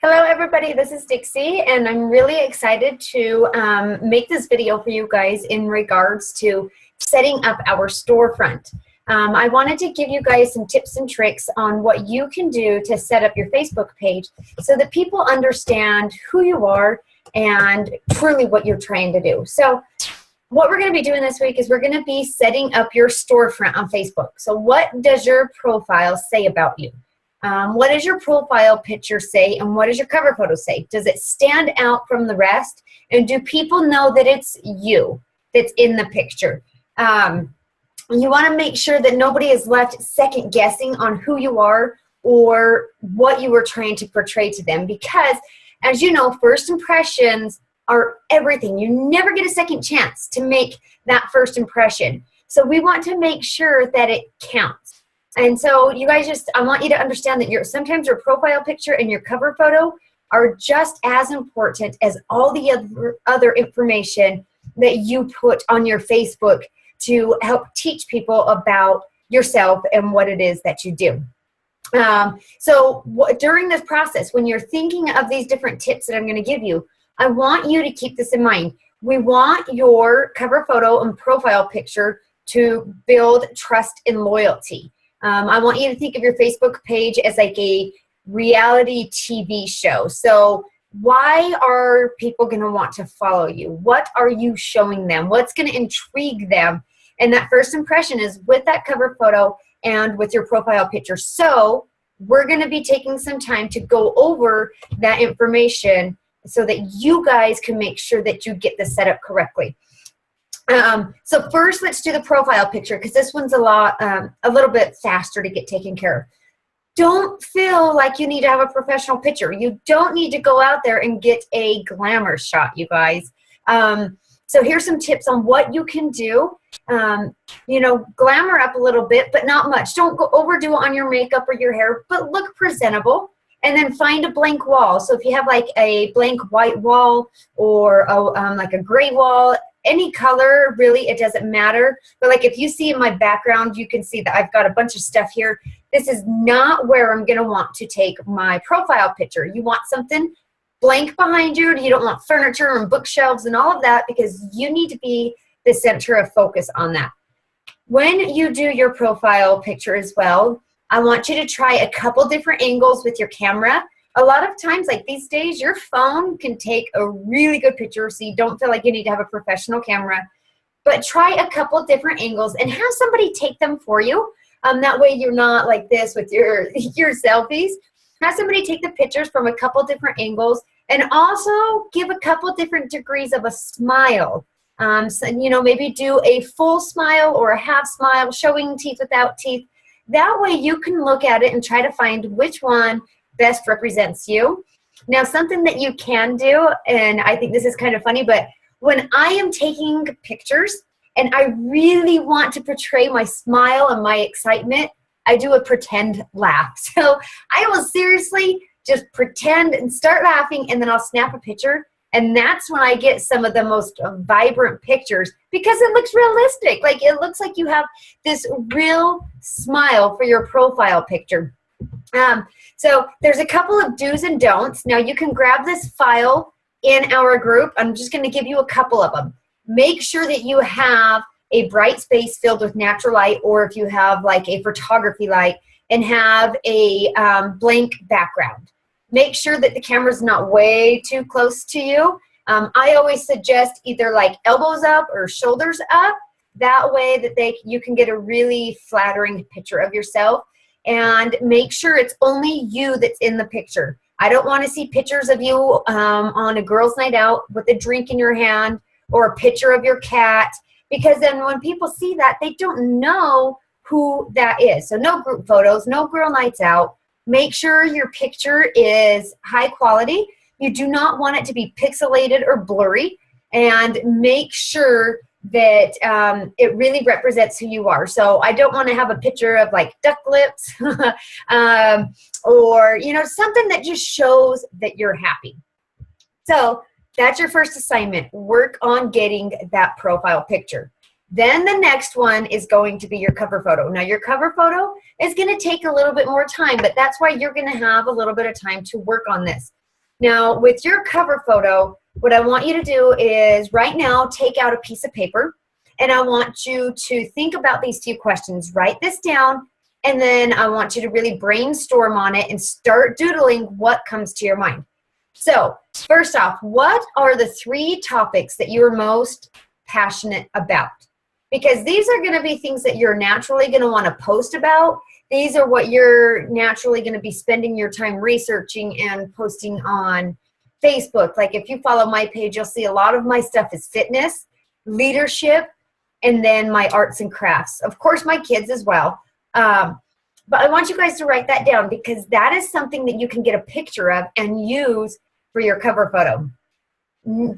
Hello everybody, this is Dixie and I'm really excited to make this video for you guys in regards to setting up our storefront. I wanted to give you guys some tips and tricks on what you can do to set up your Facebook page so that people understand who you are and truly what you're trying to do. So what we're going to be doing this week is we're going to be setting up your storefront on Facebook. So what does your profile say about you? What does your profile picture say and what does your cover photo say? Does it stand out from the rest? And do people know that it's you that's in the picture? You want to make sure that nobody is left second guessing on who you are or what you were trying to portray to them, because as you know, first impressions are everything. You never get a second chance to make that first impression. So we want to make sure that it counts. And so you guys I want you to understand that sometimes your profile picture and your cover photo are just as important as all the other information that you put on your Facebook to help teach people about yourself and what it is that you do. During this process, when you're thinking of these different tips that I'm going to give you, I want you to keep this in mind. We want your cover photo and profile picture to build trust and loyalty. I want you to think of your Facebook page as like a reality TV show. So why are people going to want to follow you? What are you showing them? What's going to intrigue them? And that first impression is with that cover photo and with your profile picture. So we're going to be taking some time to go over that information so that you guys can make sure that you get this set up correctly. So first, let's do the profile picture because this one's a little bit faster to get taken care of. Don't feel like you need to have a professional picture. You don't need to go out there and get a glamour shot, you guys. So here's some tips on what you can do. Glamour up a little bit, but not much. Don't overdo it on your makeup or your hair, but look presentable. And then find a blank wall. So if you have like a blank white wall or like a gray wall, any color, really, it doesn't matter. But like if you see in my background, you can see that I've got a bunch of stuff here. This is not where I'm gonna want to take my profile picture. You want something blank behind you. You don't want furniture and bookshelves and all of that because you need to be the center of focus on that. When you do your profile picture as well, I want you to try a couple different angles with your camera. A lot of times, like these days, your phone can take a really good picture, so you don't feel like you need to have a professional camera. But try a couple different angles and have somebody take them for you. That way you're not like this with your selfies. Have somebody take the pictures from a couple different angles and also give a couple different degrees of a smile. So, maybe do a full smile or a half smile, showing teeth without teeth. That way you can look at it and try to find which one best represents you. Now, something that you can do, and I think this is kind of funny, but when I am taking pictures and I really want to portray my smile and my excitement, I do a pretend laugh. So I will seriously just pretend and start laughing, and then I'll snap a picture. And that's when I get some of the most vibrant pictures because it looks realistic. Like it looks like you have this real smile for your profile picture. So there's a couple of do's and don'ts. Now you can grab this file in our group. I'm just going to give you a couple of them. Make sure that you have a bright space filled with natural light, or if you have like a photography light, and have a blank background. Make sure that the camera's not way too close to you. I always suggest either like elbows up or shoulders up. That way that you can get a really flattering picture of yourself. And make sure it's only you that's in the picture. I don't want to see pictures of you on a girls' night out with a drink in your hand or a picture of your cat, because then when people see that, they don't know who that is. So no group photos, no girl nights out. Make sure your picture is high quality. You do not want it to be pixelated or blurry, and make sure that it really represents who you are. So I don't want to have a picture of like duck lips or something that just shows that you're happy. So that's your first assignment. Work on getting that profile picture. Then the next one is going to be your cover photo. Now your cover photo is going to take a little bit more time, but that's why you're going to have a little bit of time to work on this. Now, with your cover photo, what I want you to do is right now take out a piece of paper, and I want you to think about these few questions. Write this down, and then I want you to really brainstorm on it and start doodling what comes to your mind. So, first off, what are the 3 topics that you're most passionate about? Because these are going to be things that you're naturally going to want to post about. These are what you're naturally going to be spending your time researching and posting on Facebook. Like if you follow my page, you'll see a lot of my stuff is fitness, leadership, and then my arts and crafts. Of course, my kids as well. But I want you guys to write that down because that is something that you can get a picture of and use for your cover photo.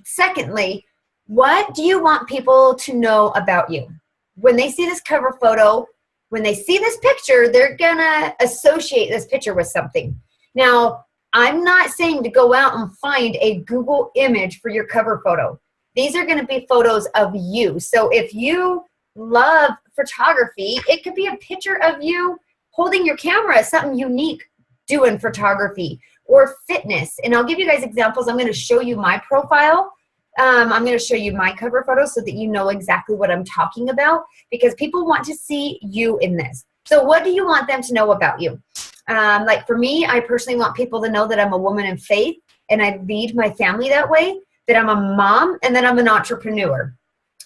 Secondly, what do you want people to know about you? When they see this cover photo, when they see this picture, they're gonna associate this picture with something. Now, I'm not saying to go out and find a Google image for your cover photo. These are gonna be photos of you. So if you love photography, it could be a picture of you holding your camera, something unique doing photography or fitness. And I'll give you guys examples. I'm gonna show you my profile. I'm going to show you my cover photo so that you know exactly what I'm talking about because people want to see you in this. So what do you want them to know about you? Like for me, I personally want people to know that I'm a woman in faith and I lead my family that way, that I'm a mom, and that I'm an entrepreneur,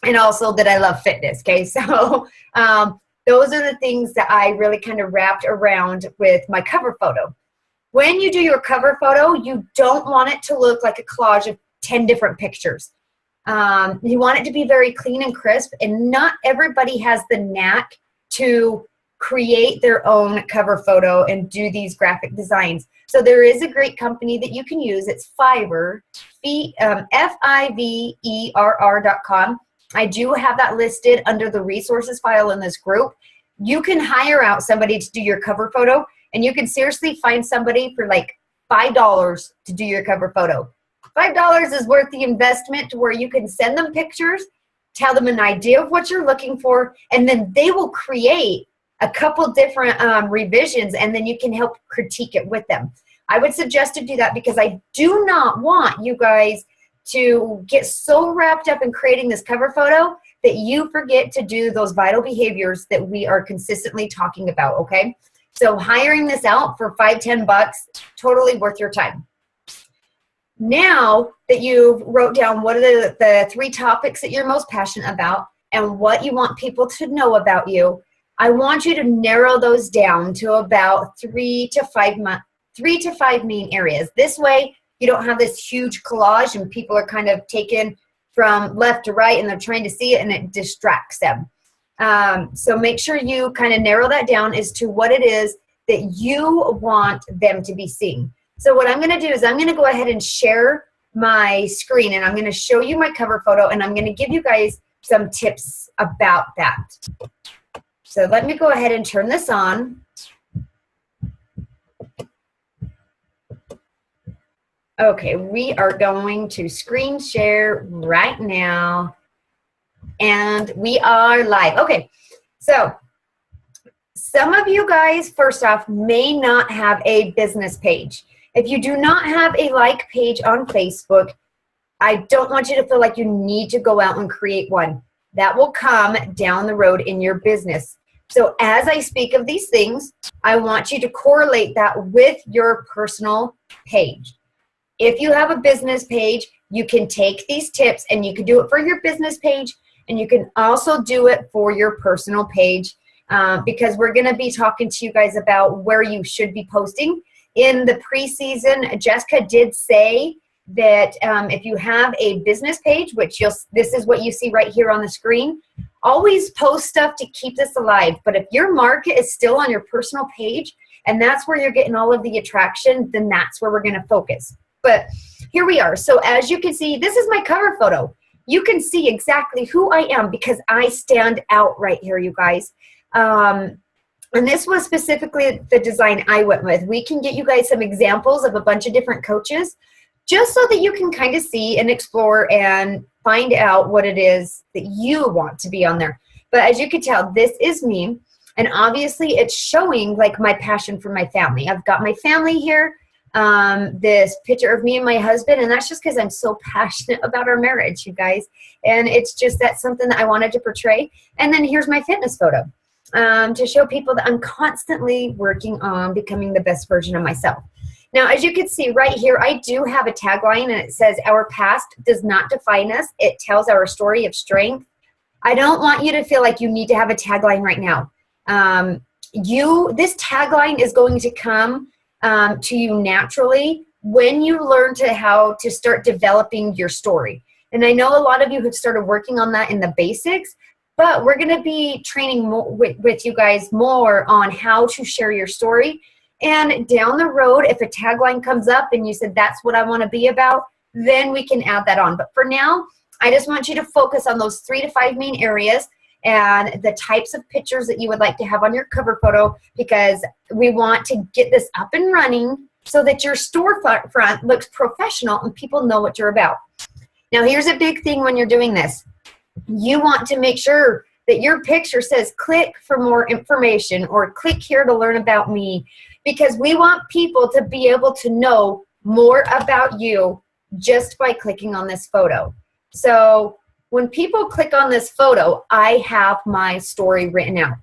and also that I love fitness, okay? So those are the things that I really kind of wrapped around with my cover photo. When you do your cover photo, you don't want it to look like a collage of 10 different pictures. You want it to be very clean and crisp, and not everybody has the knack to create their own cover photo and do these graphic designs. So there is a great company that you can use. It's Fiverr, Fiverr.com. I do have that listed under the resources file in this group. You can hire out somebody to do your cover photo, and you can seriously find somebody for like $5 to do your cover photo. $5 is worth the investment to where you can send them pictures, tell them an idea of what you're looking for, and then they will create a couple different revisions, and then you can help critique it with them. I would suggest to do that because I do not want you guys to get so wrapped up in creating this cover photo that you forget to do those vital behaviors that we are consistently talking about, okay? So hiring this out for $5-10, totally worth your time. Now that you've wrote down what are the 3 topics that you're most passionate about and what you want people to know about you, I want you to narrow those down to about 3 to 5 main areas. This way, you don't have this huge collage and people are kind of taken from left to right and they're trying to see it and it distracts them. So make sure you kind of narrow that down as to what it is that you want them to be seeing. So what I'm going to do is I'm going to go ahead and share my screen, and I'm going to show you my cover photo, and I'm going to give you guys some tips about that. So let me go ahead and turn this on. Okay, we are going to screen share right now, and we are live. Okay, so some of you guys, first off, may not have a business page. If you do not have a like page on Facebook, I don't want you to feel like you need to go out and create one. That will come down the road in your business. So as I speak of these things, I want you to correlate that with your personal page. If you have a business page, you can take these tips and you can do it for your business page, and you can also do it for your personal page because we're going to be talking to you guys about where you should be posting. In the preseason, Jessica did say that if you have a business page, which this is what you see right here on the screen, always post stuff to keep this alive. But if your market is still on your personal page and that's where you're getting all of the attraction, then that's where we're going to focus. But here we are. So as you can see, this is my cover photo. You can see exactly who I am because I stand out right here, you guys. And this was specifically the design I went with. We can get you guys some examples of a bunch of different coaches just so that you can kind of see and explore and find out what it is that you want to be on there. But as you can tell, this is me. And obviously it's showing like my passion for my family. I've got my family here. this picture of me and my husband, and that's just because I'm so passionate about our marriage, you guys. And it's just that's something that I wanted to portray. And then here's my fitness photo to show people that I'm constantly working on becoming the best version of myself. Now, as you can see right here, I do have a tagline, and it says, "Our past does not define us. It tells our story of strength." I don't want you to feel like you need to have a tagline right now. This tagline is going to come to you naturally when you learn how to start developing your story. And I know a lot of you have started working on that in the basics, but we're going to be training with you guys more on how to share your story. And down the road, if a tagline comes up and you said, that's what I want to be about, then we can add that on. But for now, I just want you to focus on those 3 to 5 main areas and the types of pictures that you would like to have on your cover photo, because we want to get this up and running so that your storefront looks professional and people know what you're about. Now, here's a big thing when you're doing this. You want to make sure that your picture says, click for more information, or click here to learn about me, because we want people to be able to know more about you just by clicking on this photo. So when people click on this photo, I have my story written out.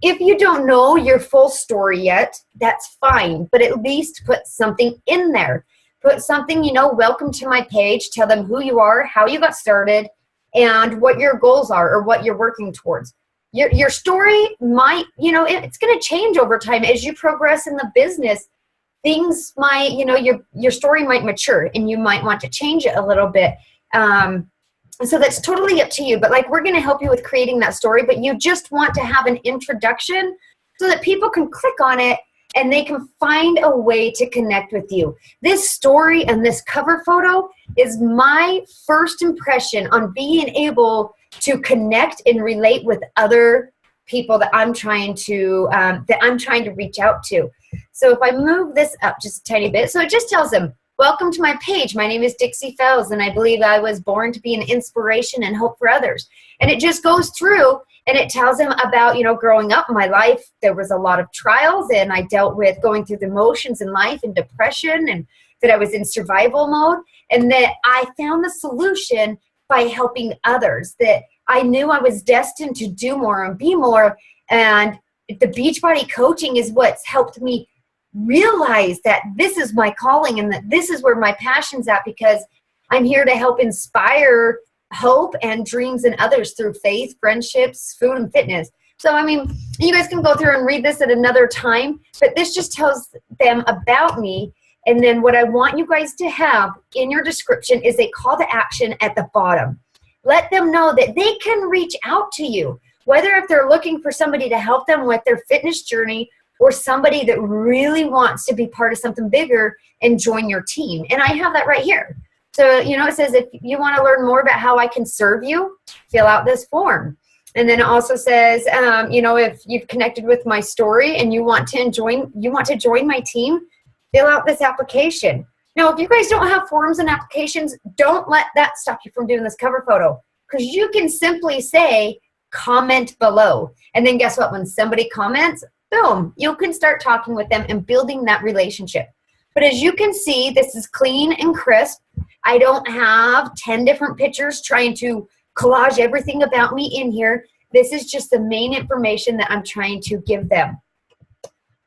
If you don't know your full story yet, that's fine, but at least put something in there. Put something, welcome to my page, tell them who you are, how you got started, and what your goals are or what you're working towards. Your story might, it's going to change over time as you progress in the business. Things might, your story might mature and you might want to change it a little bit. So that's totally up to you. But we're going to help you with creating that story, but you just want to have an introduction so that people can click on it and they can find a way to connect with you. This story and this cover photo is my first impression on being able to connect and relate with other people that I'm trying to reach out to. So if I move this up just a tiny bit, so it just tells them, welcome to my page. My name is Dixie Fells, and I believe I was born to be an inspiration and hope for others. And it just goes through and it tells them about, growing up in my life, there was a lot of trials, and I dealt with going through the motions in life and depression, and that I was in survival mode, and that I found the solution by helping others, that I knew I was destined to do more and be more. And the Beachbody coaching is what's helped me realize that this is my calling and that this is where my passion's at, because I'm here to help inspire hope and dreams in others through faith, friendships, food, and fitness. So, you guys can go through and read this at another time, but this just tells them about me. And then what I want you guys to have in your description is a call to action at the bottom. Let them know that they can reach out to you, whether if they're looking for somebody to help them with their fitness journey, or somebody that really wants to be part of something bigger and join your team. And I have that right here. So, it says, if you want to learn more about how I can serve you, fill out this form. And then it also says, if you've connected with my story and you want to join my team, fill out this application. Now, if you guys don't have forms and applications, don't let that stop you from doing this cover photo, because you can simply say, comment below. And then guess what? When somebody comments, boom, you can start talking with them and building that relationship. But as you can see, this is clean and crisp. I don't have 10 different pictures trying to collage everything about me in here. This is just the main information that I'm trying to give them.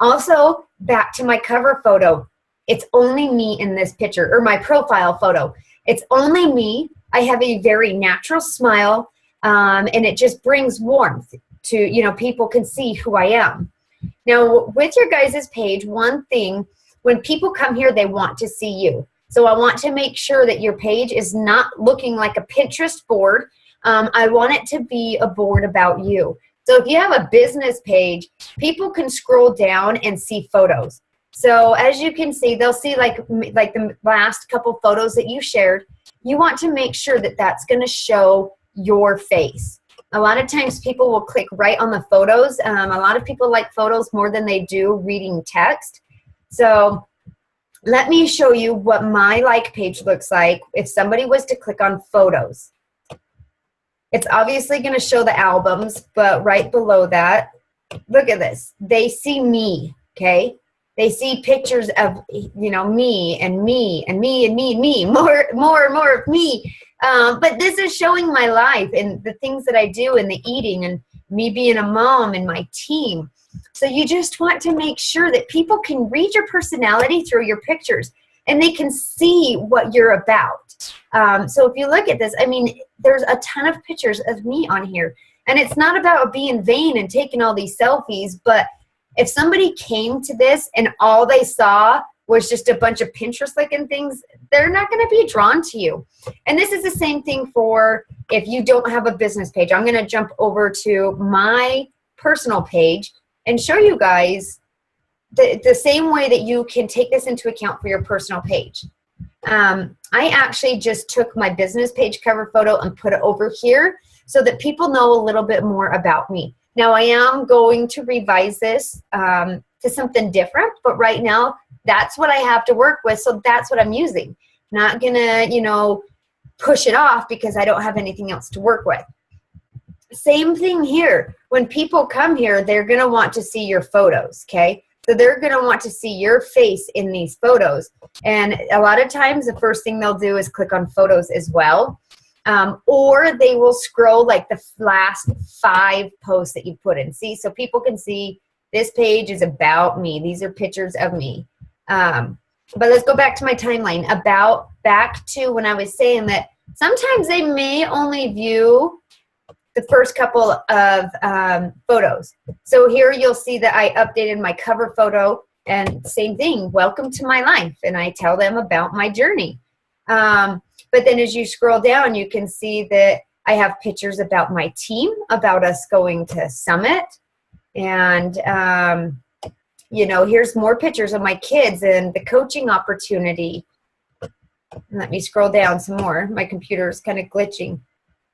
Also, back to my cover photo. It's only me in this picture, or my profile photo. It's only me. I have a very natural smile, and it just brings warmth to, people can see who I am. Now, with your guys' page, one thing, when people come here, they want to see you. So I want to make sure that your page is not looking like a Pinterest board. I want it to be a board about you. So if you have a business page, people can scroll down and see photos. So as you can see, they'll see like the last couple photos that you shared. You want to make sure that that's going to show your face. A lot of times people will click right on the photos. A lot of people like photos more than they do reading text. So let me show you what my like page looks like if somebody was to click on photos. It's obviously going to show the albums, but right below that, look at this. They see me, okay? They see pictures of, you know, me and me and me and me and me, more and more of me. But this is showing my life and the things that I do and the eating and me being a mom and my team. So you just want to make sure that people can read your personality through your pictures and they can see what you're about. So if you look at this, I mean, there's a ton of pictures of me on here. And it's not about being vain and taking all these selfies, but if somebody came to this and all they saw was just a bunch of Pinterest-looking things, they're not going to be drawn to you. And this is the same thing for if you don't have a business page. I'm going to jump over to my personal page and show you guys the same way that you can take this into account for your personal page. I actually just took my business page cover photo and put it over here so that people know a little bit more about me. Now, I am going to revise this to something different, but right now, that's what I have to work with, so that's what I'm using. Not gonna, you know, push it off because I don't have anything else to work with. Same thing here. When people come here, they're gonna want to see your photos, okay? So they're gonna want to see your face in these photos. And a lot of times, the first thing they'll do is click on photos as well. Or they will scroll like the last 5 posts that you put in. See, so people can see this page is about me. These are pictures of me. But let's go back to my timeline. Back to when I was saying that sometimes they may only view the first couple of photos. So here you'll see that I updated my cover photo and same thing, welcome to my life. And I tell them about my journey. But then as you scroll down, you can see that I have pictures about my team, about us going to Summit. And, you know, here's more pictures of my kids and the coaching opportunity. Let me scroll down some more. My computer is kind of glitching.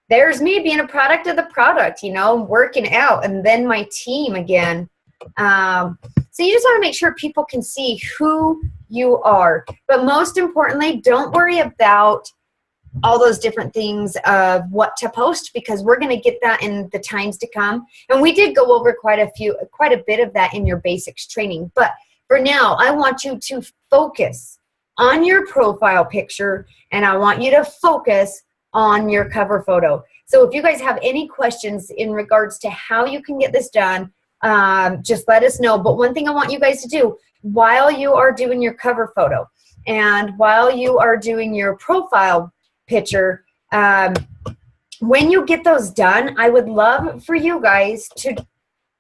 There's me being a product of the product, you know, working out. And then my team again. So you just want to make sure people can see who you are. But most importantly, don't worry about all those different things of what to post, because we're going to get that in the times to come. And we did go over quite a bit of that in your basics training. But for now, I want you to focus on your profile picture and I want you to focus on your cover photo. So if you guys have any questions in regards to how you can get this done, just let us know. But one thing I want you guys to do while you are doing your cover photo and while you are doing your profile picture, when you get those done, I would love for you guys to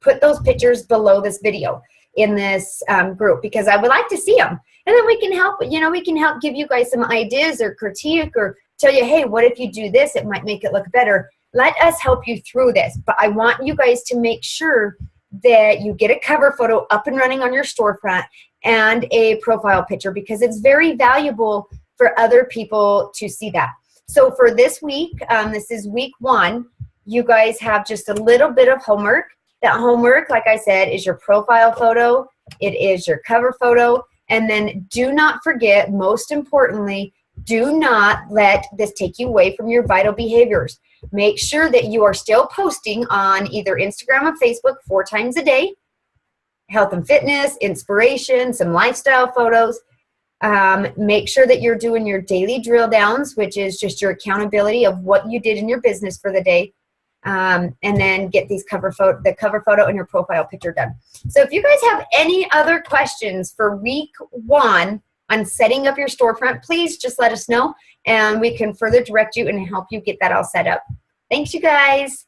put those pictures below this video in this group, because I would like to see them. And then we can help, you know, we can help give you guys some ideas or critique or tell you, hey, what if you do this? It might make it look better. Let us help you through this. But I want you guys to make sure that you get a cover photo up and running on your storefront and a profile picture, because it's very valuable for other people to see that. So for this week, this is week 1, you guys have just a little bit of homework. That homework, like I said, is your profile photo, it is your cover photo, and then do not forget, most importantly, do not let this take you away from your vital behaviors. Make sure that you are still posting on either Instagram or Facebook 4 times a day, health and fitness, inspiration, some lifestyle photos. Make sure that you're doing your daily drill downs, which is just your accountability of what you did in your business for the day. And then get these the cover photo and your profile picture done. So if you guys have any other questions for week 1 on setting up your storefront, please just let us know and we can further direct you and help you get that all set up. Thanks, you guys.